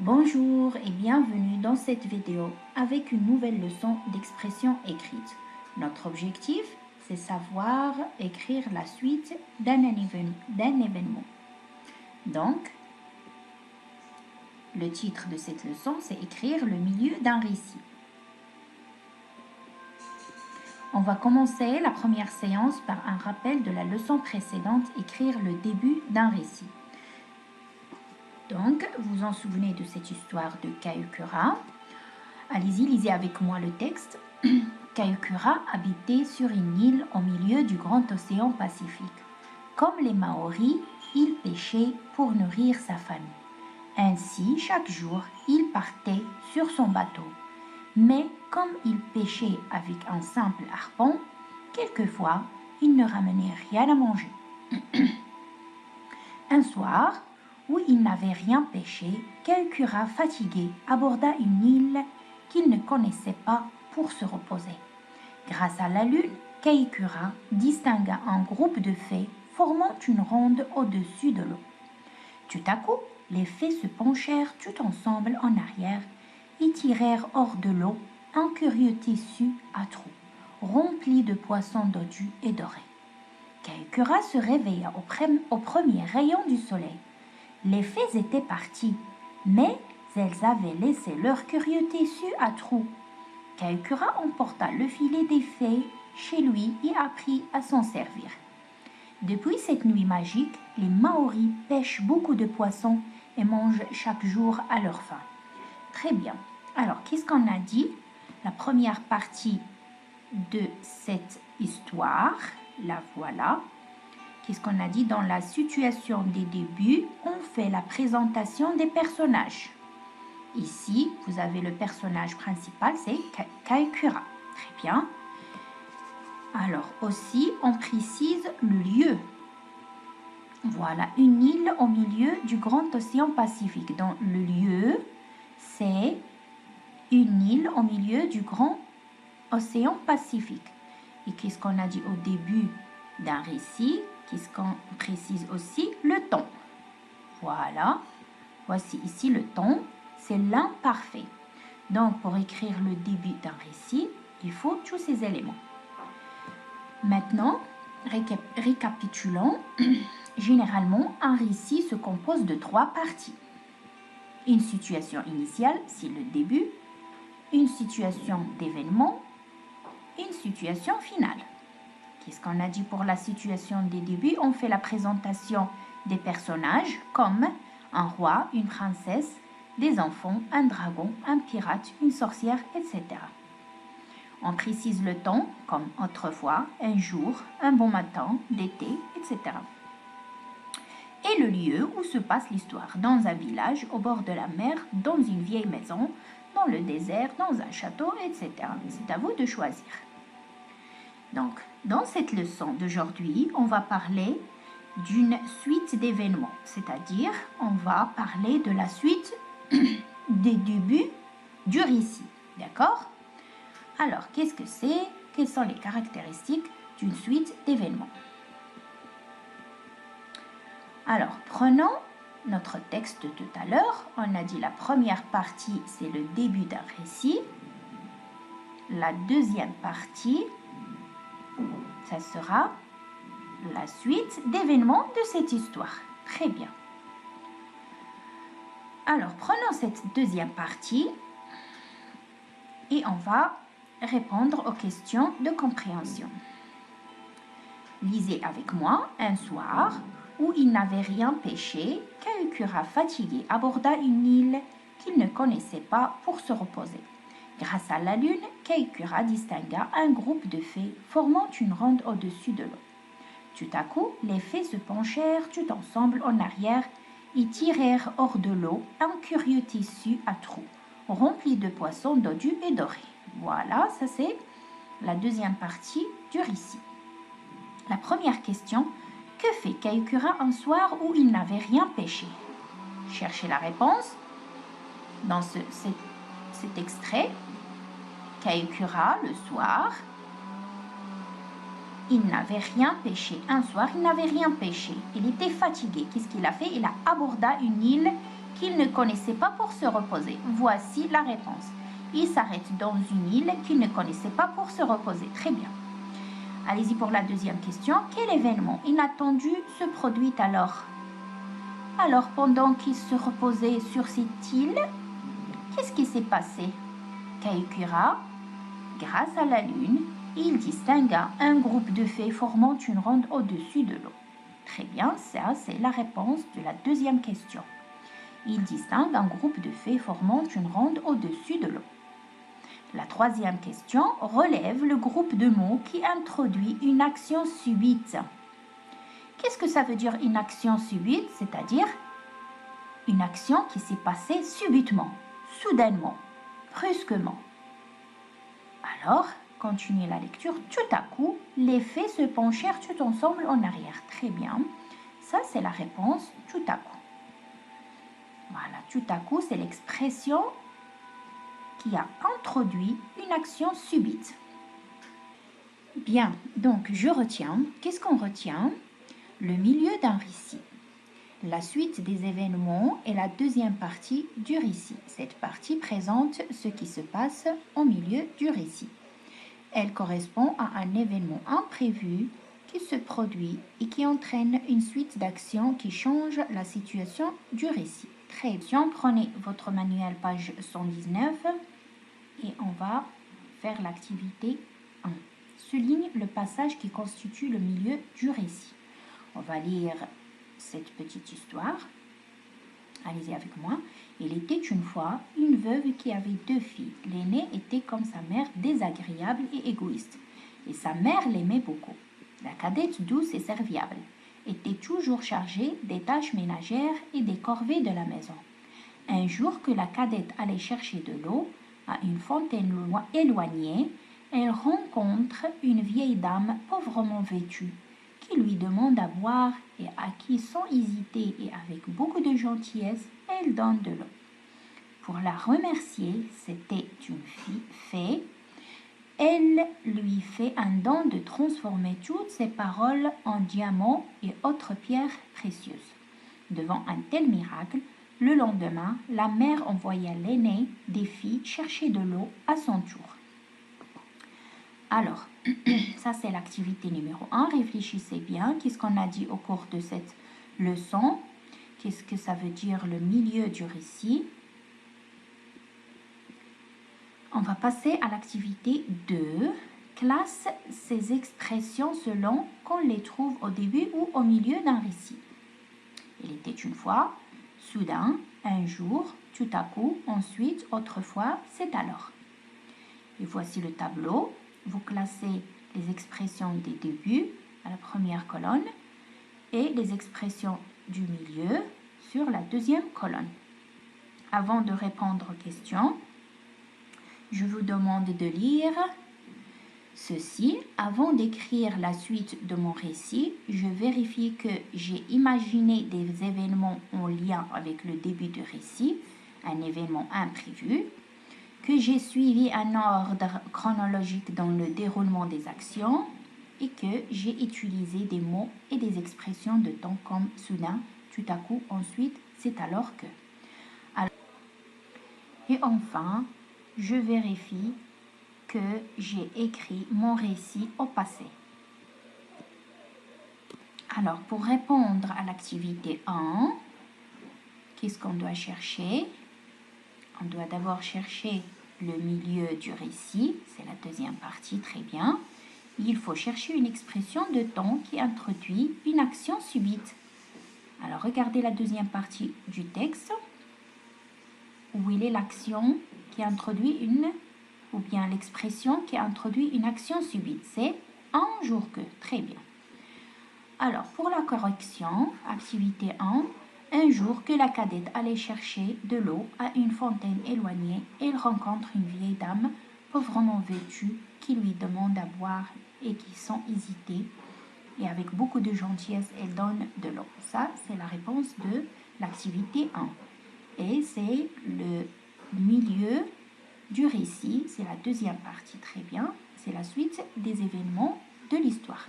Bonjour et bienvenue dans cette vidéo avec une nouvelle leçon d'expression écrite. Notre objectif, c'est savoir écrire la suite d'un événement. Donc, le titre de cette leçon, c'est écrire le milieu d'un récit. On va commencer la première séance par un rappel de la leçon précédente, écrire le début d'un récit. Donc, vous vous en souvenez de cette histoire de Kaukura. Allez-y, lisez avec moi le texte. Kaukura habitait sur une île au milieu du grand océan Pacifique. Comme les Maoris, il pêchait pour nourrir sa famille. Ainsi, chaque jour, il partait sur son bateau. Mais comme il pêchait avec un simple harpon, quelquefois, il ne ramenait rien à manger. Un soir, où il n'avait rien pêché, Kaukura, fatigué, aborda une île qu'il ne connaissait pas pour se reposer. Grâce à la lune, Kaukura distingua un groupe de fées formant une ronde au-dessus de l'eau. Tout à coup, les fées se penchèrent tout ensemble en arrière et tirèrent hors de l'eau un curieux tissu à trous, rempli de poissons dodus et dorés. Kaukura se réveilla au premier rayon du soleil. Les fées étaient parties, mais elles avaient laissé leur curieux tissu à trous. Kaukura emporta le filet des fées chez lui et apprit à s'en servir. Depuis cette nuit magique, les Maoris pêchent beaucoup de poissons et mangent chaque jour à leur faim. Très bien. Alors, qu'est-ce qu'on a dit? La première partie de cette histoire, la voilà. Qu'est-ce qu'on a dit? Dans la situation des débuts, on fait la présentation des personnages. Ici, vous avez le personnage principal, c'est Kaukura. Très bien. Alors aussi, on précise le lieu. Voilà, une île au milieu du grand océan Pacifique. Donc, le lieu, c'est une île au milieu du grand océan Pacifique. Et qu'est-ce qu'on a dit au début d'un récit? Qu'est-ce qu'on précise aussi? Le temps. Voilà. Voici ici le temps. C'est l'imparfait. Donc, pour écrire le début d'un récit, il faut tous ces éléments. Maintenant, récapitulons. Généralement, un récit se compose de 3 parties. Une situation initiale, c'est le début. Une situation d'événement. Une situation finale. Qu'est-ce qu'on a dit pour la situation des débuts? On fait la présentation des personnages comme un roi, une princesse, des enfants, un dragon, un pirate, une sorcière, etc. On précise le temps comme autrefois, un jour, un bon matin, d'été, etc. Et le lieu où se passe l'histoire, dans un village, au bord de la mer, dans une vieille maison, dans le désert, dans un château, etc. C'est à vous de choisir. Donc, dans cette leçon d'aujourd'hui, on va parler d'une suite d'événements, c'est-à-dire on va parler de la suite des débuts du récit, d'accord? Alors, qu'est-ce que c'est? Quelles sont les caractéristiques d'une suite d'événements? Alors, prenons notre texte de tout à l'heure. On a dit la première partie, c'est le début d'un récit. La deuxième partie, ça sera la suite d'événements de cette histoire. Très bien. Alors, prenons cette deuxième partie et on va répondre aux questions de compréhension. Lisez avec moi. Un soir où il n'avait rien pêché, Kaukura, fatigué, aborda une île qu'il ne connaissait pas pour se reposer. Grâce à la lune, Kaukura distingua un groupe de fées formant une ronde au-dessus de l'eau. Tout à coup, les fées se penchèrent tout ensemble en arrière et tirèrent hors de l'eau un curieux tissu à trous, rempli de poissons dodus et dorés. Voilà, ça c'est la deuxième partie du récit. La première question, que fait Kaukura un soir où il n'avait rien pêché? Cherchez la réponse dans cet extrait. Kaukura, le soir, il n'avait rien pêché. Un soir, il n'avait rien pêché. Il était fatigué. Qu'est-ce qu'il a fait? Il a aborda une île qu'il ne connaissait pas pour se reposer. Voici la réponse. Il s'arrête dans une île qu'il ne connaissait pas pour se reposer. Très bien. Allez-y pour la deuxième question. Quel événement inattendu se produit alors? Alors, pendant qu'il se reposait sur cette île, qu'est-ce qui s'est passé? Kaikura, grâce à la lune, il distingua un groupe de fées formant une ronde au-dessus de l'eau. Très bien, ça c'est la réponse de la deuxième question. Il distingue un groupe de fées formant une ronde au-dessus de l'eau. La troisième question relève le groupe de mots qui introduit une action subite. Qu'est-ce que ça veut dire une action subite? C'est-à-dire une action qui s'est passée subitement, soudainement, brusquement. Alors, continuez la lecture. Tout à coup, les fées se penchèrent tout ensemble en arrière. Très bien. Ça, c'est la réponse tout à coup. Voilà, tout à coup, c'est l'expression qui a introduit une action subite. Bien, donc je retiens. Qu'est-ce qu'on retient? Le milieu d'un récit. La suite des événements est la deuxième partie du récit. Cette partie présente ce qui se passe au milieu du récit. Elle correspond à un événement imprévu qui se produit et qui entraîne une suite d'actions qui changent la situation du récit. Très bien, prenez votre manuel page 119 et on va faire l'activité 1. Souligne le passage qui constitue le milieu du récit. On va lire cette petite histoire. Allez-y avec moi. Il était une fois une veuve qui avait 2 filles. L'aînée était comme sa mère désagréable et égoïste. Et sa mère l'aimait beaucoup. La cadette, douce et serviable, était toujours chargée des tâches ménagères et des corvées de la maison. Un jour que la cadette allait chercher de l'eau à une fontaine éloignée, elle rencontre une vieille dame pauvrement vêtue qui lui demande à boire et à qui, sans hésiter et avec beaucoup de gentillesse, elle donne de l'eau. Pour la remercier, c'était une fée, elle lui fait un don de transformer toutes ses paroles en diamants et autres pierres précieuses. Devant un tel miracle, le lendemain, la mère envoya l'aînée des filles chercher de l'eau à son tour. Alors, ça c'est l'activité numéro 1. Réfléchissez bien. Qu'est-ce qu'on a dit au cours de cette leçon? Qu'est-ce que ça veut dire le milieu du récit? On va passer à l'activité 2. Classe ces expressions selon qu'on les trouve au début ou au milieu d'un récit. Il était une fois, soudain, un jour, tout à coup, ensuite, autrefois, c'est alors. Et voici le tableau. Vous classez les expressions des débuts à la première colonne et les expressions du milieu sur la deuxième colonne. Avant de répondre aux questions, je vous demande de lire ceci. Avant d'écrire la suite de mon récit, je vérifie que j'ai imaginé des événements en lien avec le début du récit, un événement imprévu, que j'ai suivi un ordre chronologique dans le déroulement des actions et que j'ai utilisé des mots et des expressions de temps comme soudain, tout à coup, ensuite, c'est alors que. Et enfin, je vérifie que j'ai écrit mon récit au passé. Alors, pour répondre à l'activité 1, qu'est-ce qu'on doit chercher? On doit d'abord chercher le milieu du récit, c'est la deuxième partie, très bien. Il faut chercher une expression de temps qui introduit une action subite. Alors, regardez la deuxième partie du texte, où il est l'action qui introduit ou bien l'expression qui introduit une action subite. C'est un jour que, très bien. Alors, pour la correction, activité 1, un jour que la cadette allait chercher de l'eau à une fontaine éloignée, elle rencontre une vieille dame pauvrement vêtue qui lui demande à boire et qui, sans hésiter et avec beaucoup de gentillesse, elle donne de l'eau. Ça, c'est la réponse de l'activité 1. Et c'est le milieu du récit, c'est la deuxième partie, très bien. C'est la suite des événements de l'histoire.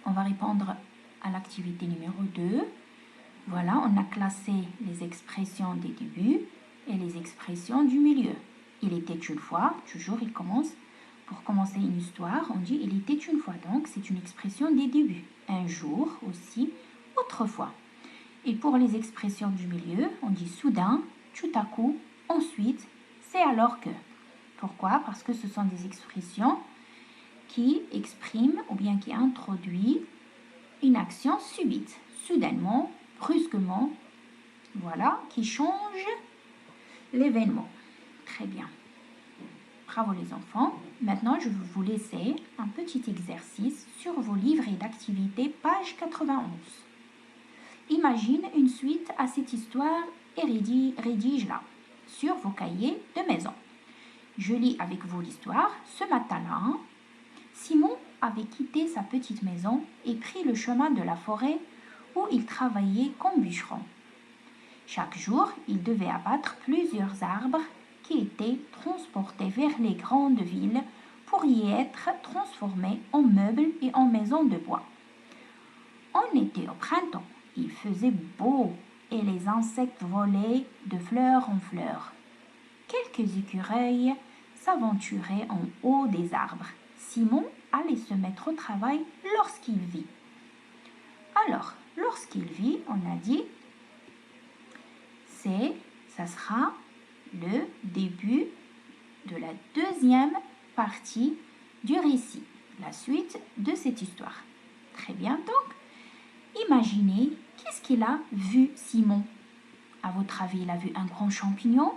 On va répondre à l'activité numéro 2. Voilà, on a classé les expressions des débuts et les expressions du milieu. Il était une fois, toujours il commence. Pour commencer une histoire, on dit il était une fois. Donc, c'est une expression des débuts. Un jour aussi, autrefois. Et pour les expressions du milieu, on dit soudain, tout à coup, ensuite, c'est alors que. Pourquoi? Parce que ce sont des expressions qui expriment ou bien qui introduisent une action subite, soudainement, brusquement, voilà, qui change l'événement. Très bien. Bravo les enfants. Maintenant, je vais vous laisser un petit exercice sur vos livrets d'activité, page 91. Imagine une suite à cette histoire et rédige-la sur vos cahiers de maison. Je lis avec vous l'histoire. Ce matin-là, Simon avait quitté sa petite maison et pris le chemin de la forêt où il travaillait comme bûcheron. Chaque jour, il devait abattre plusieurs arbres qui étaient transportés vers les grandes villes pour y être transformés en meubles et en maisons de bois. On était au printemps, il faisait beau et les insectes volaient de fleur en fleur. Quelques écureuils s'aventuraient en haut des arbres. Simon allait se mettre au travail lorsqu'il vit. Alors, lorsqu'il vit, on a dit, ça sera le début de la deuxième partie du récit, la suite de cette histoire. Très bien, donc, imaginez, qu'est-ce qu'il a vu Simon? À votre avis, il a vu un grand champignon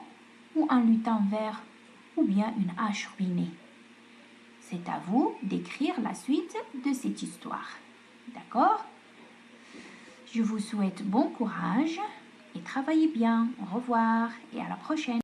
ou un lutin vert ou bien une hache ruinée? C'est à vous d'écrire la suite de cette histoire. D'accord? Je vous souhaite bon courage et travaillez bien. Au revoir et à la prochaine.